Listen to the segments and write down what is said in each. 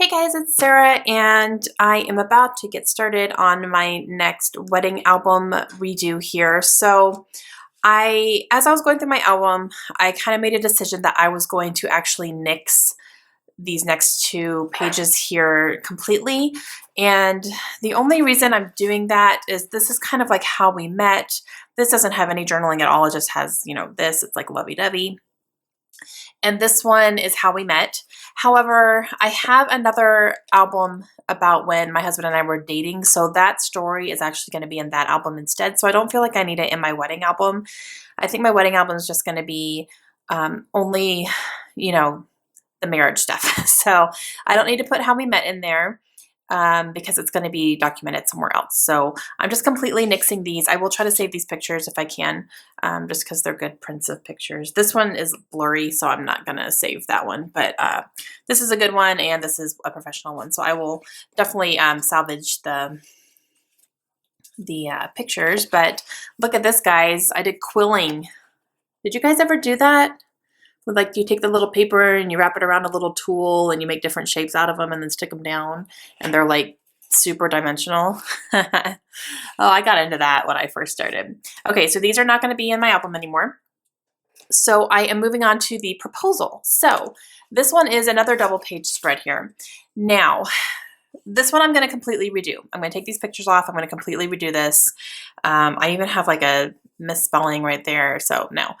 Hey guys, it's Sarah, and I am about to get started on my next wedding album redo here. As I was going through my album, I kind of made a decision that I was going to actually nix these next two pages here completely. And the only reason I'm doing that is this is kind of like how we met. This doesn't have any journaling at all. It just has, this, it's like lovey-dovey. And this one is how we met. However, I have another album about when my husband and I were dating, so that story is actually going to be in that album instead. So I don't feel like I need it in my wedding album. I think my wedding album is just going to be only, you know, the marriage stuff. So I don't need to put how we met in there because it's going to be documented somewhere else. So I'm just completely nixing these. I will try to save these pictures if I can, just because they're good prints of pictures. This one is blurry, so I'm not going to save that one. But this is a good one, and this is a professional one. So I will definitely salvage the pictures. But look at this, guys. I did quilling. Did you guys ever do that? Like you take the little paper and you wrap it around a little tool and you make different shapes out of them and then stick them down, and they're like super dimensional. Oh, I got into that when I first started. Okay, so these are not going to be in my album anymore. So I am moving on to the proposal. So this one is another double page spread here. Now, this one I'm going to completely redo. I'm going to take these pictures off. I'm going to completely redo this. I even have like a misspelling right there, so no.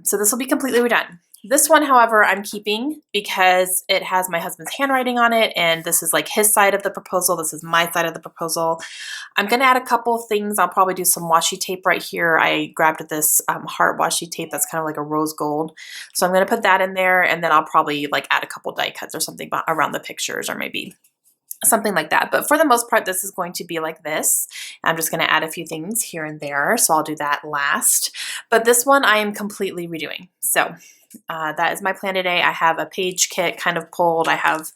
So this will be completely redone. This one, however, I'm keeping because it has my husband's handwriting on it, and this is like his side of the proposal. This is my side of the proposal. I'm going to add a couple things. I'll probably do some washi tape right here. I grabbed this heart washi tape that's kind of like a rose gold. So I'm going to put that in there, and then I'll probably like add a couple die cuts or something around the pictures, or maybe something like that. But for the most part, this is going to be like this. I'm just going to add a few things here and there, so I'll do that last. But this one I am completely redoing. So that is my plan today. I have a page kit kind of pulled. I have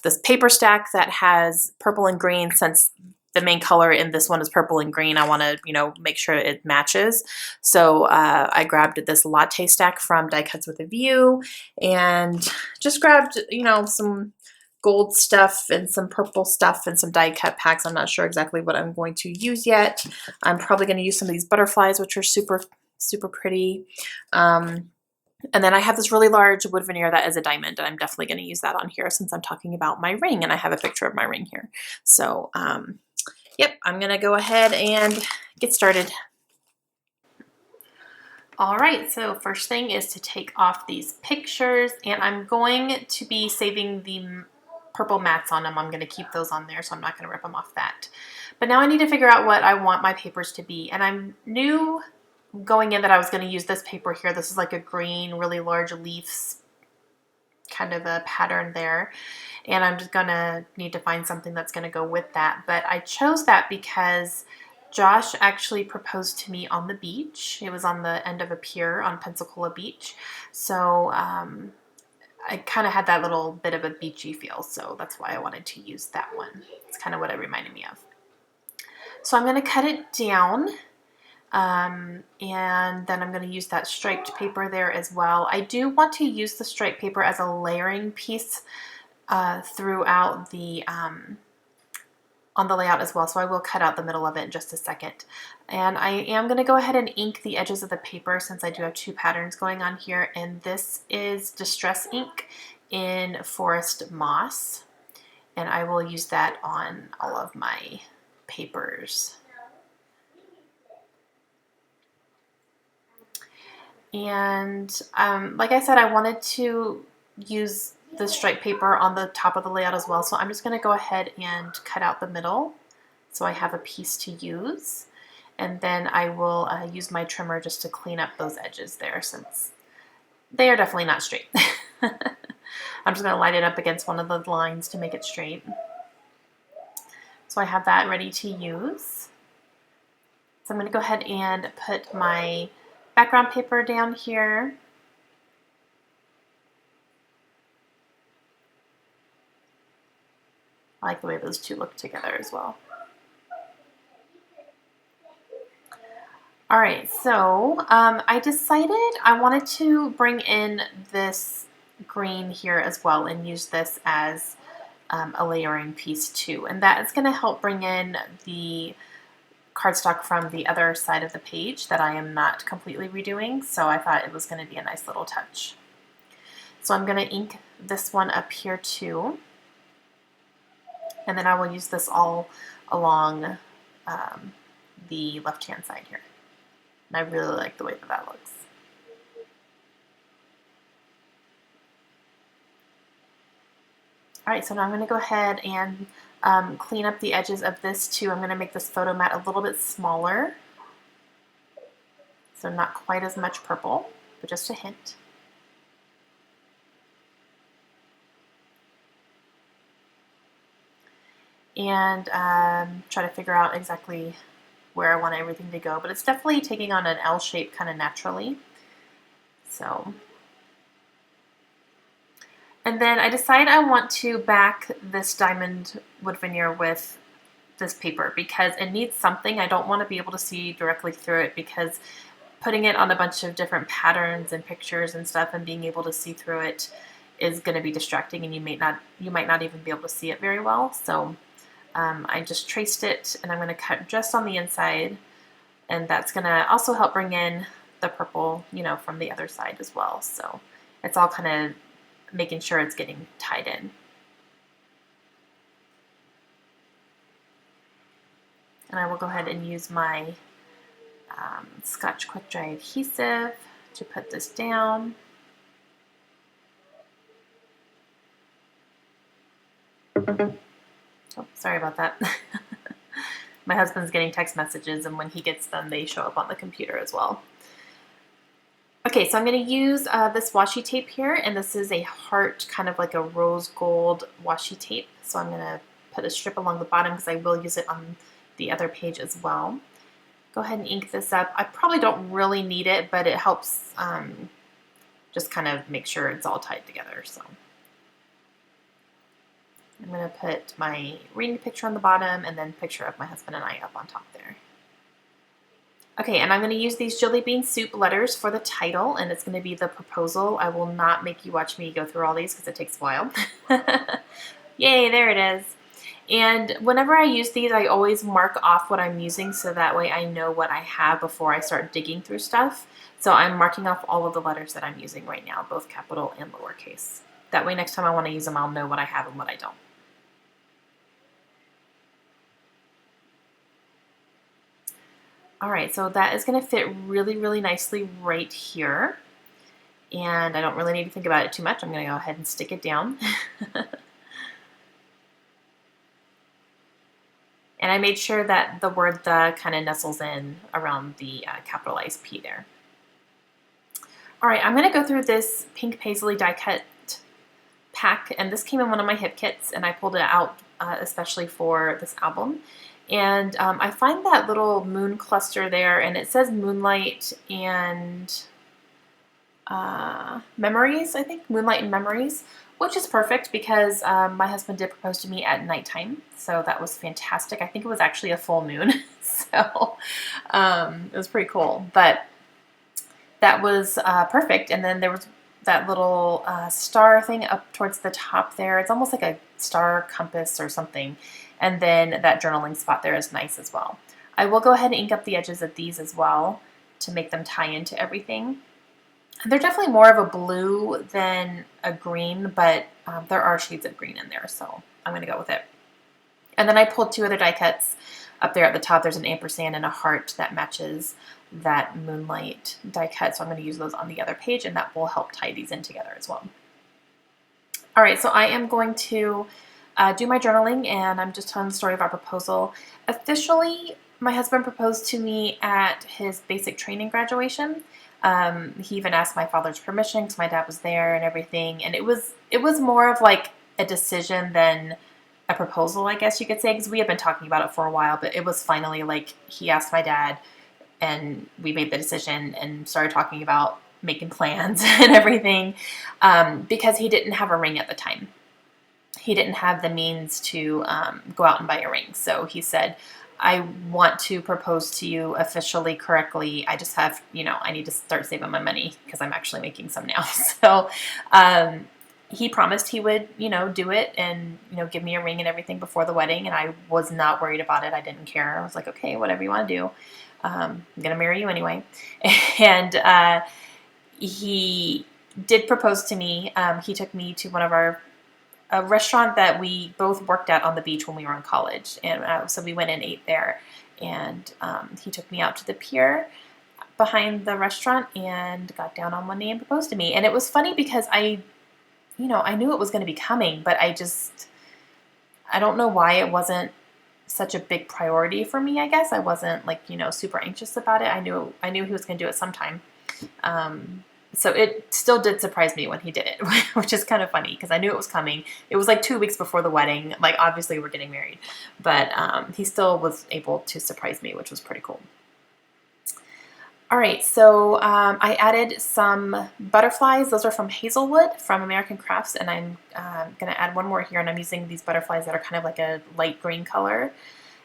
this paper stack that has purple and green. Since the main color in this one is purple and green, I want to, make sure it matches. So I grabbed this latte stack from Die Cuts with a View, and just grabbed, some gold stuff and some purple stuff and some die cut packs. I'm not sure exactly what I'm going to use yet. I'm probably going to use some of these butterflies, which are super, super pretty. And then I have this really large wood veneer that is a diamond, and I'm definitely going to use that on here since I'm talking about my ring, and I have a picture of my ring here. So, yep, I'm going to go ahead and get started. All right, so first thing is to take off these pictures, and I'm going to be saving the purple mats on them. I'm going to keep those on there, so I'm not going to rip them off that. But now I need to figure out what I want my papers to be, and I knew going in that I was going to use this paper here. This is like a green, really large leaves kind of a pattern there, and I'm just going to need to find something that's going to go with that. But I chose that because Josh actually proposed to me on the beach. It was on the end of a pier on Pensacola Beach. So I kind of had that little bit of a beachy feel, so that's why I wanted to use that one. It's kind of what it reminded me of. So I'm going to cut it down, and then I'm going to use that striped paper there as well. I do want to use the striped paper as a layering piece throughout the on the layout as well, so I will cut out the middle of it in just a second. And I am going to go ahead and ink the edges of the paper since I do have two patterns going on here, and this is Distress ink in Forest Moss, and I will use that on all of my papers. And like I said, I wanted to use the striped paper on the top of the layout as well, so I'm just going to go ahead and cut out the middle so I have a piece to use, and then I will use my trimmer just to clean up those edges there since they are definitely not straight. I'm just going to line it up against one of the lines to make it straight. So I have that ready to use. So I'm going to go ahead and put my background paper down here. I like the way those two look together as well. All right, so I decided I wanted to bring in this green here as well and use this as a layering piece too. And that is going to help bring in the cardstock from the other side of the page that I am not completely redoing, so I thought it was going to be a nice little touch. So I'm going to ink this one up here too, and then I will use this all along the left-hand side here. And I really like the way that that looks. All right, so now I'm going to go ahead and clean up the edges of this too. I'm going to make this photo mat a little bit smaller, so not quite as much purple, but just a hint. And try to figure out exactly where I want everything to go, but it's definitely taking on an L shape kind of naturally. So, and then I decide I want to back this diamond wood veneer with this paper because it needs something. I don't want to be able to see directly through it because putting it on a bunch of different patterns and pictures and stuff and being able to see through it is going to be distracting, and you might not even be able to see it very well. So I just traced it, and I'm going to cut just on the inside, and that's going to also help bring in the purple, you know, from the other side as well. So it's all kind of making sure it's getting tied in. And I will go ahead and use my Scotch Quick Dry adhesive to put this down. Oh, sorry about that. My husband's getting text messages, and when he gets them, they show up on the computer as well. Okay, so I'm going to use this washi tape here, and this is a heart, kind of like a rose gold washi tape. So I'm going to put a strip along the bottom because I will use it on the other page as well. Go ahead and ink this up. I probably don't really need it, but it helps just kind of make sure it's all tied together. So I'm going to put my reading picture on the bottom and then picture of my husband and I up on top there. Okay, and I'm going to use these Jelly Bean Soup letters for the title, and it's going to be the proposal. I will not make you watch me go through all these because it takes a while. Yay, there it is. And whenever I use these, I always mark off what I'm using so that way I know what I have before I start digging through stuff. So I'm marking off all of the letters that I'm using right now, both capital and lowercase. That way next time I want to use them, I'll know what I have and what I don't. All right, so that is going to fit really, really nicely right here. And I don't really need to think about it too much. I'm going to go ahead and stick it down. And I made sure that the word "the" kind of nestles in around the capitalized P there. All right, I'm going to go through this pink paisley die cut pack, and this came in one of my hip kits, and I pulled it out especially for this album. And I find that little moon cluster there, and it says Moonlight and Memories, I think, Moonlight and Memories, which is perfect because my husband did propose to me at nighttime, so that was fantastic. I think it was actually a full moon, so it was pretty cool, but that was perfect. And then there was that little star thing up towards the top there. It's almost like a star compass or something. And then that journaling spot there is nice as well. I will go ahead and ink up the edges of these as well to make them tie into everything. And they're definitely more of a blue than a green, but there are shades of green in there, so I'm going to go with it. And then I pulled two other die cuts up there at the top. There's an ampersand and a heart that matches that Moonlight die cut, so I'm going to use those on the other page, and that will help tie these in together as well. All right, so I am going to do my journaling, and I'm just telling the story of our proposal. Officially, my husband proposed to me at his basic training graduation. He even asked my father's permission because my dad was there and everything, and it was more of like a decision than a proposal, I guess you could say, because we had been talking about it for a while, but it was finally like he asked my dad, and we made the decision and started talking about making plans and everything, because he didn't have a ring at the time. He didn't have the means to go out and buy a ring. So he said, I want to propose to you officially correctly. I just have, I need to start saving my money because I'm actually making some now. So he promised he would, do it and, give me a ring and everything before the wedding. And I was not worried about it. I didn't care. I was like, okay, whatever you want to do. I'm going to marry you anyway. And he did propose to me. He took me to a restaurant that we both worked at on the beach when we were in college. And so we went and ate there. And he took me out to the pier behind the restaurant and got down on one knee and proposed to me. And it was funny because I knew it was going to be coming, but I don't know why it wasn't such a big priority for me, I guess. I wasn't super anxious about it. I knew he was going to do it sometime. So it still did surprise me when he did it, which is kind of funny because I knew it was coming. It was like 2 weeks before the wedding. Like, obviously we're getting married, but he still was able to surprise me, which was pretty cool. All right, so I added some butterflies. Those are from Hazelwood from American Crafts, and I'm going to add one more here, and I'm using these butterflies that are kind of like a light green color.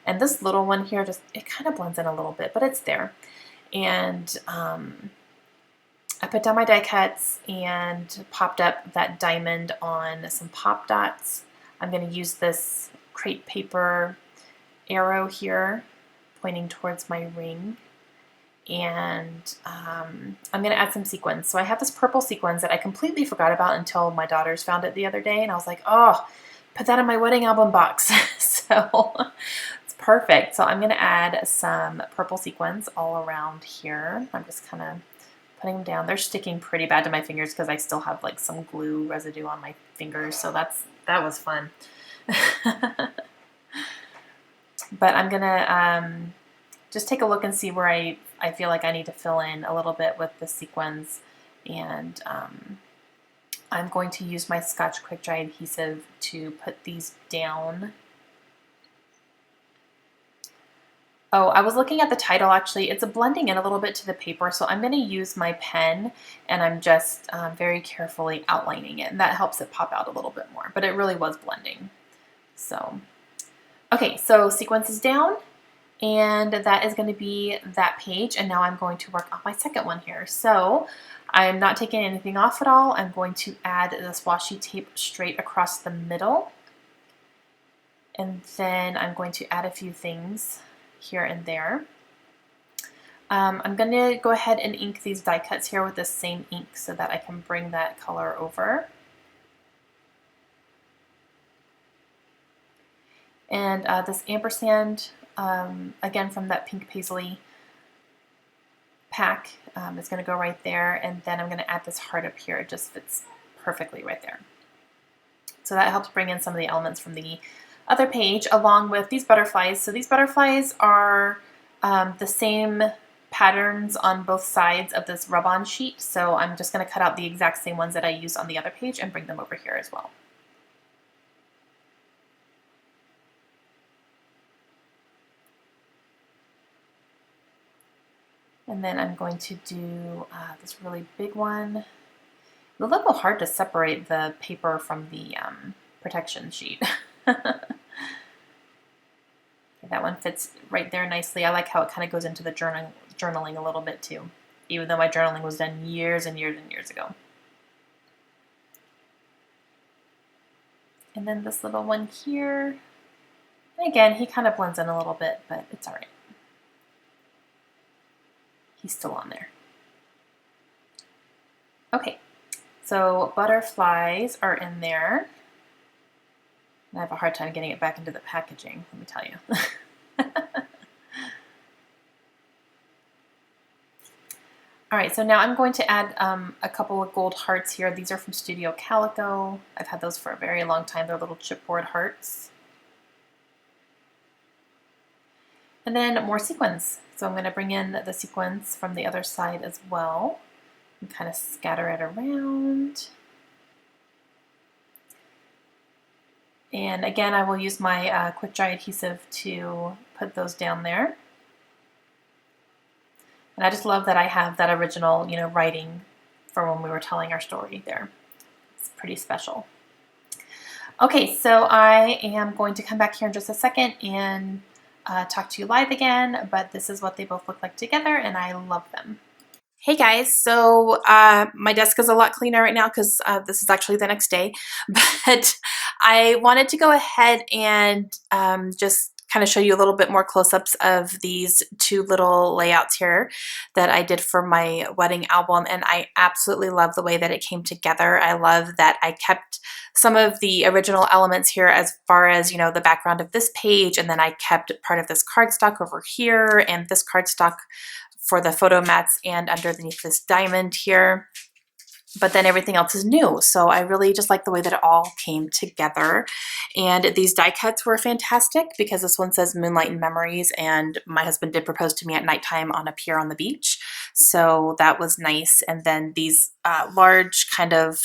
And this little one here, it kind of blends in a little bit, but it's there. And I put down my die cuts and popped up that diamond on some pop dots. I'm going to use this crepe paper arrow here pointing towards my ring. And I'm going to add some sequins. So I have this purple sequins that I completely forgot about until my daughters found it the other day. And I was like, oh, put that in my wedding album box. So it's perfect. So I'm going to add some purple sequins all around here. I'm just kind of putting them down. They're sticking pretty bad to my fingers because I still have like some glue residue on my fingers. So that was fun. But I'm going to just take a look and see where I feel like I need to fill in a little bit with the sequins. And I'm going to use my Scotch Quick Dry adhesive to put these down. Oh, I was looking at the title actually. It's blending in a little bit to the paper, so I'm going to use my pen and I'm just very carefully outlining it, and that helps it pop out a little bit more, but it really was blending. So, okay, so sequence is down, and that is going to be that page, and now I'm going to work on my second one here. So I'm not taking anything off at all. I'm going to add this washi tape straight across the middle, and then I'm going to add a few things here and there. I'm going to go ahead and ink these die cuts here with the same ink so that I can bring that color over. And this ampersand, again from that pink paisley pack, is going to go right there, and then I'm going to add this heart up here. It just fits perfectly right there. So that helps bring in some of the elements from the other page, along with these butterflies. So these butterflies are the same patterns on both sides of this rub-on sheet. So I'm just going to cut out the exact same ones that I used on the other page and bring them over here as well. And then I'm going to do this really big one. It's a little hard to separate the paper from the protection sheet. That one fits right there nicely. I like how it kind of goes into the journaling a little bit too, even though my journaling was done years and years and years ago. And then this little one here. And again, he kind of blends in a little bit, but it's all right. He's still on there. Okay, so butterflies are in there. I have a hard time getting it back into the packaging, let me tell you. All right, so now I'm going to add a couple of gold hearts here. These are from Studio Calico. I've had those for a very long time. They're little chipboard hearts. And then more sequins. So I'm going to bring in the sequins from the other side as well and kind of scatter it around. And again, I will use my quick dry adhesive to put those down there. And I just love that I have that original, writing for when we were telling our story there. It's pretty special. Okay, so I am going to come back here in just a second and talk to you live again, but this is what they both look like together, and I love them. Hey guys, so my desk is a lot cleaner right now because this is actually the next day, but I wanted to go ahead and just kind of show you a little bit more close-ups of these two little layouts here that I did for my wedding album, and I absolutely love the way that it came together. I love that I kept some of the original elements here as far as, you know, the background of this page, and then I kept part of this cardstock over here and this cardstock for the photo mats and underneath this diamond here, but then everything else is new. So I really just like the way that it all came together. And these die cuts were fantastic because this one says Moonlight and Memories, and my husband did propose to me at nighttime on a pier on the beach. So that was nice. And then these large kind of,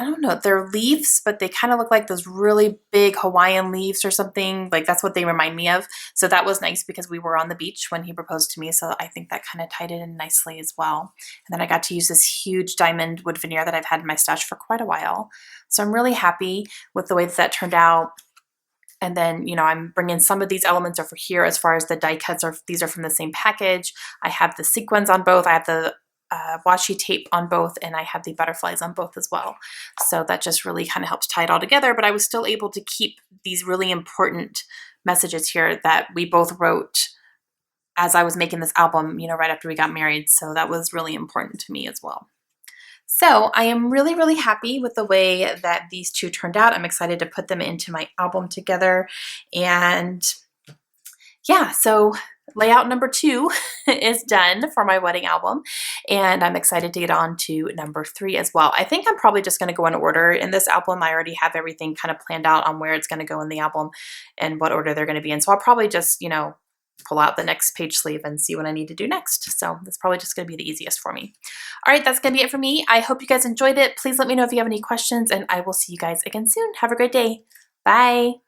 I don't know, they're leaves, but they kind of look like those really big Hawaiian leaves or something. Like that's what they remind me of. So that was nice because we were on the beach when he proposed to me. So I think that kind of tied it in nicely as well. And then I got to use this huge diamond wood veneer that I've had in my stash for quite a while. So I'm really happy with the way that that turned out. And then, you know, I'm bringing some of these elements over here as far as the die cuts are. These are from the same package. I have the sequins on both. I have the washi tape on both, and I have the butterflies on both as well. So that just really kind of helps tie it all together, but I was still able to keep these really important messages here that we both wrote as I was making this album, you know, right after we got married. So that was really important to me as well. So I am really, really happy with the way that these two turned out. I'm excited to put them into my album together. And yeah, so layout number 2 is done for my wedding album, and I'm excited to get on to number 3 as well. I think I'm probably just going to go in order in this album. I already have everything kind of planned out on where it's going to go in the album and what order they're going to be in. So I'll probably just, you know, pull out the next page sleeve and see what I need to do next. So that's probably just going to be the easiest for me. All right, that's going to be it for me. I hope you guys enjoyed it. Please let me know if you have any questions, and I will see you guys again soon. Have a great day. Bye.